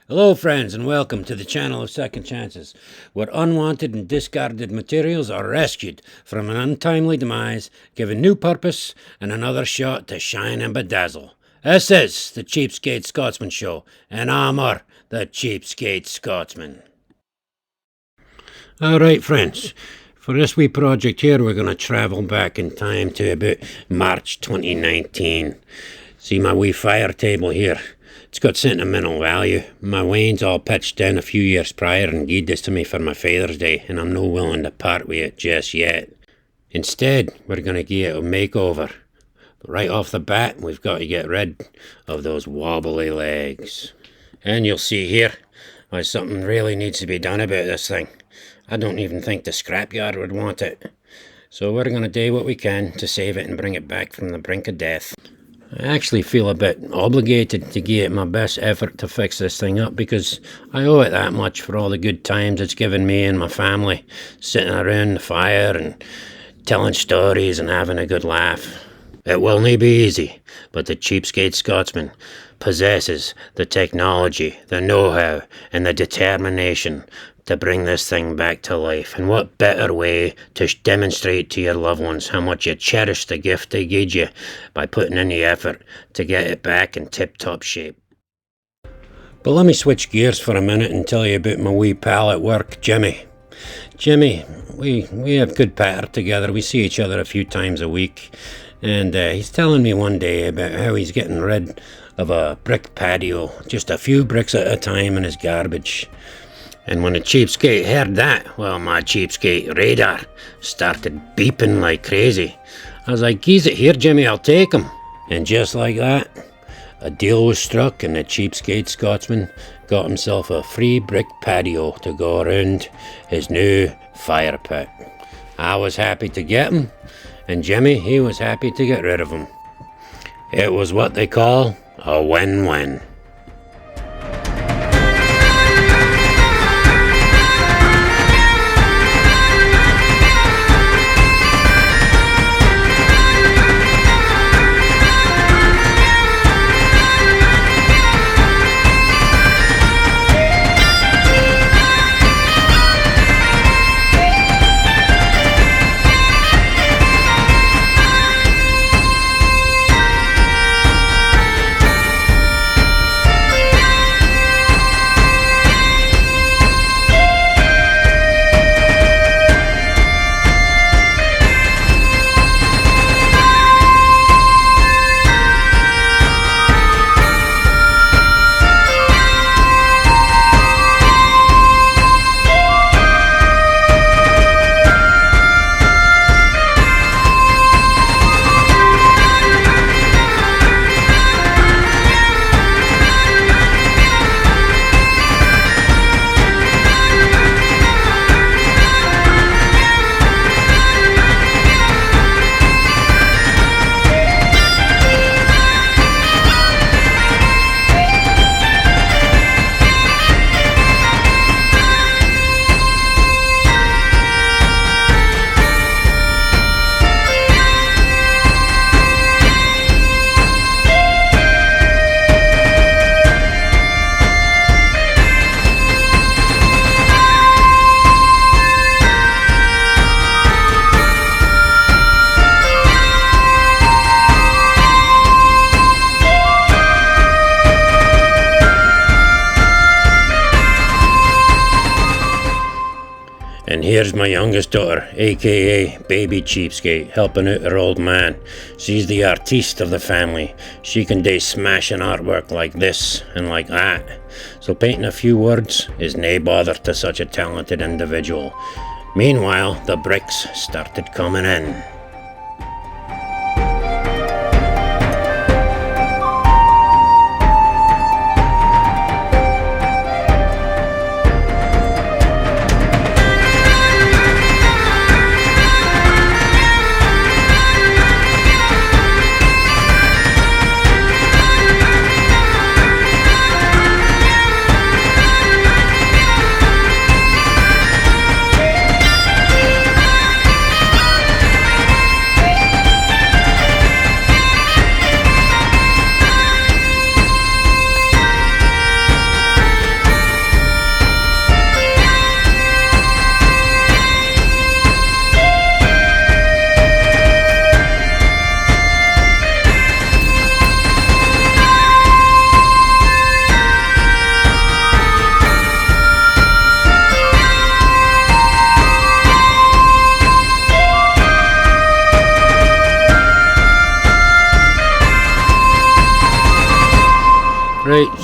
Hello friends and welcome to the channel of Second Chances, where unwanted and discarded materials are rescued from an untimely demise, given new purpose and another shot to shine and bedazzle. This is the Cheapskate Scotsman Show, and I'm the Cheapskate Scotsman. Alright friends, for this wee project here we're going to travel back in time to about March 2019. See my wee fire table here. It's got sentimental value. My Wayne's all pitched down a few years prior and gave this to me for my Father's Day, and I'm no willing to part with it just yet. Instead, we're going to give it a makeover. But right off the bat, we've got to get rid of those wobbly legs. And you'll see here why something really needs to be done about this thing. I don't even think the scrapyard would want it. So we're going to do what we can to save it and bring it back from the brink of death. I actually feel a bit obligated to give it my best effort to fix this thing up, because I owe it that much for all the good times it's given me and my family, sitting around the fire and telling stories and having a good laugh. It will not be easy, but the Cheapskate Scotsman possesses the technology, the know-how and the determination to bring this thing back to life. And what better way to demonstrate to your loved ones how much you cherish the gift they gave you by putting in the effort to get it back in tip-top shape. But let me switch gears for a minute and tell you about my wee pal at work, Jimmy. Jimmy, we have good patter together. We see each other a few times a week. And he's telling me one day about how he's getting rid of a brick patio, just a few bricks at a time in his garbage. And when the cheapskate heard that, well, my cheapskate radar started beeping like crazy. I was like, "Keys it here, Jimmy, I'll take him." And just like that, a deal was struck, and the Cheapskate Scotsman got himself a free brick patio to go around his new fire pit. I was happy to get him, and Jimmy, he was happy to get rid of him. It was what they call a win-win. And here's my youngest daughter, aka Baby Cheapskate, helping out her old man. She's the artiste of the family. She can do smashing artwork like this and like that. So painting a few words is nae bother to such a talented individual. Meanwhile, the bricks started coming in.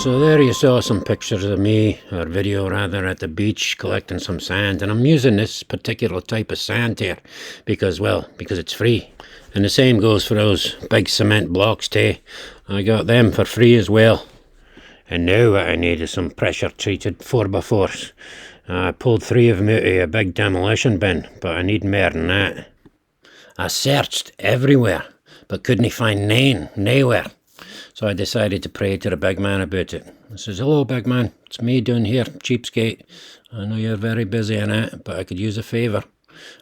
So there you saw some pictures of me, or video rather, at the beach collecting some sand. And I'm using this particular type of sand here because it's free. And the same goes for those big cement blocks too. I got them for free as well. And now what I need is some pressure treated 4x4s. I pulled 3 of them out of a big demolition bin, but I need more than that. I searched everywhere, but couldn't find nowhere. So I decided to pray to the big man about it. I says, hello big man, it's me down here, cheapskate. I know you're very busy in it, but I could use a favour.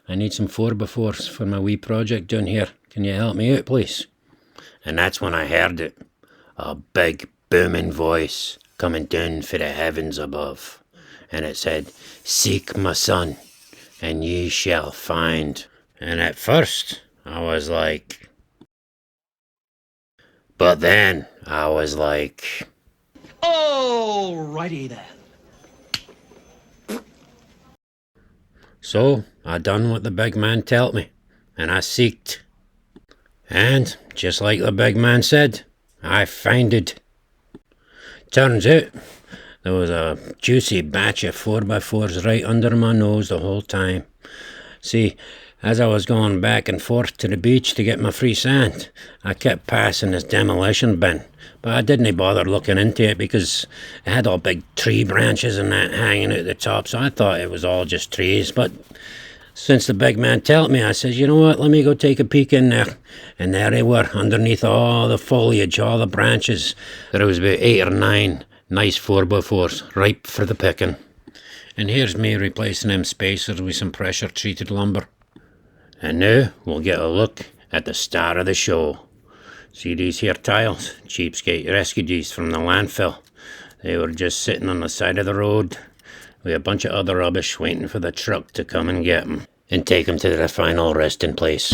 I need some 4x4s for my wee project down here. Can you help me out, please? And that's when I heard it. A big booming voice coming down from the heavens above. And it said, seek my son, and ye shall find. And at first, I was like... But then, I was like... Alrighty then. So, I done what the big man told me, and I seeked. And, just like the big man said, I finded. Turns out, there was a juicy batch of 4x4s right under my nose the whole time. See, as I was going back and forth to the beach to get my free sand, I kept passing this demolition bin, but I didn't bother looking into it because it had all big tree branches and that hanging out the top, so I thought it was all just trees. But since the big man told me, I said, you know what, let me go take a peek in there. And there they were, underneath all the foliage, all the branches. There was about 8 or 9 nice 4x4s, ripe for the picking. And here's me replacing them spacers with some pressure treated lumber. And now we'll get a look at the star of the show. See these here tiles? Cheapskate rescued these from the landfill. They were just sitting on the side of the road with a bunch of other rubbish waiting for the truck to come and get them and take them to their final resting place.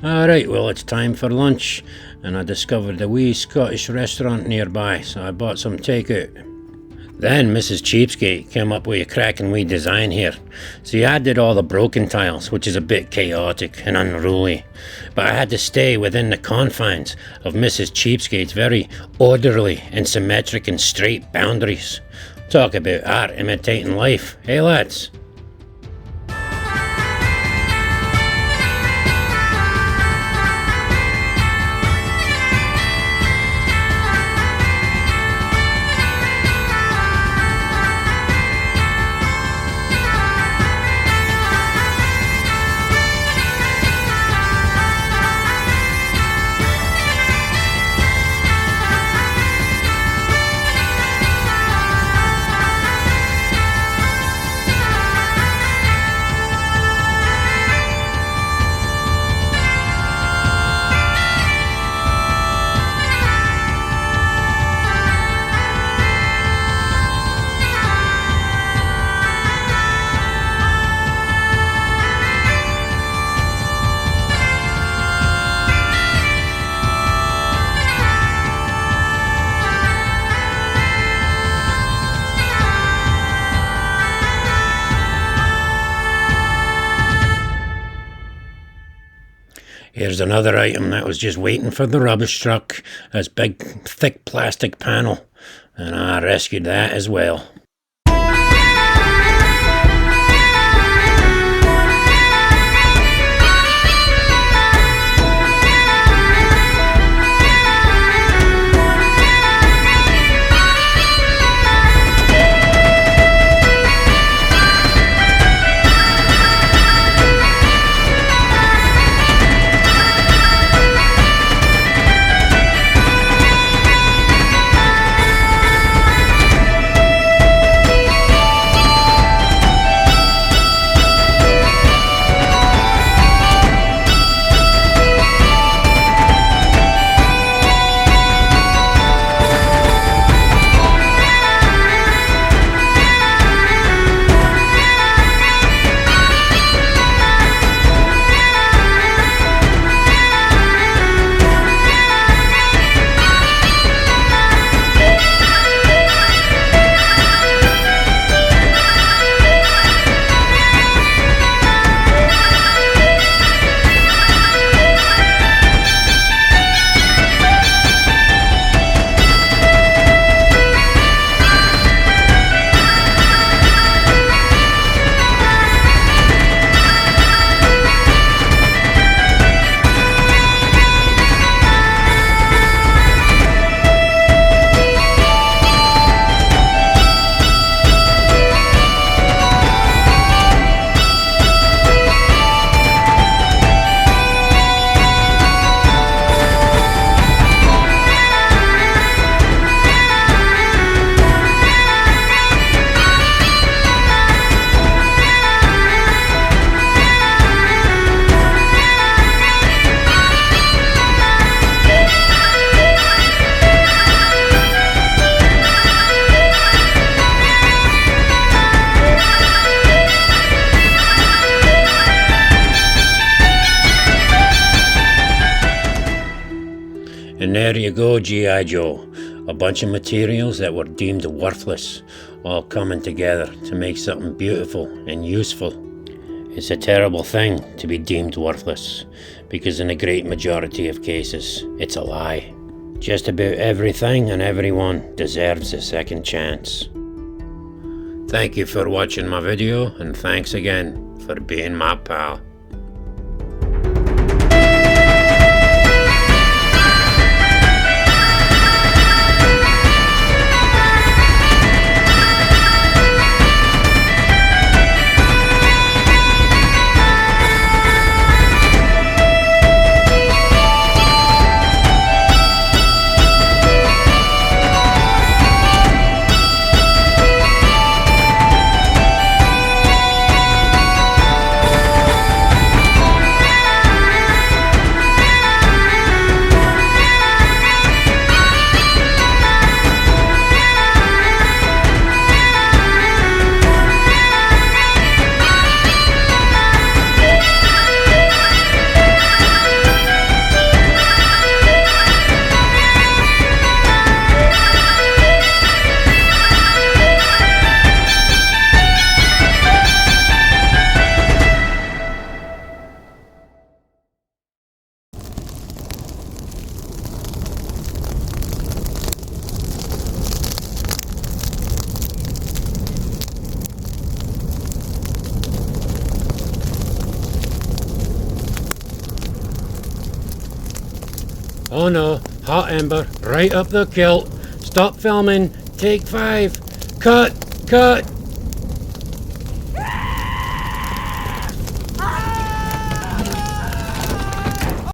Alright, well it's time for lunch, and I discovered a wee Scottish restaurant nearby, so I bought some takeout. Then Mrs. Cheapskate came up with a cracking wee design here. See, I did all the broken tiles, which is a bit chaotic and unruly, but I had to stay within the confines of Mrs. Cheapskate's very orderly and symmetric and straight boundaries. Talk about art imitating life, hey lads? Here's another item that was just waiting for the rubbish truck. This big, thick plastic panel. And I rescued that as well. And there you go, G.I. Joe. A bunch of materials that were deemed worthless, all coming together to make something beautiful and useful. It's a terrible thing to be deemed worthless, because in a great majority of cases, it's a lie. Just about everything and everyone deserves a second chance. Thank you for watching my video, and thanks again for being my pal. Oh no, hot ember, right up the kilt. Stop filming, take 5. Cut, cut.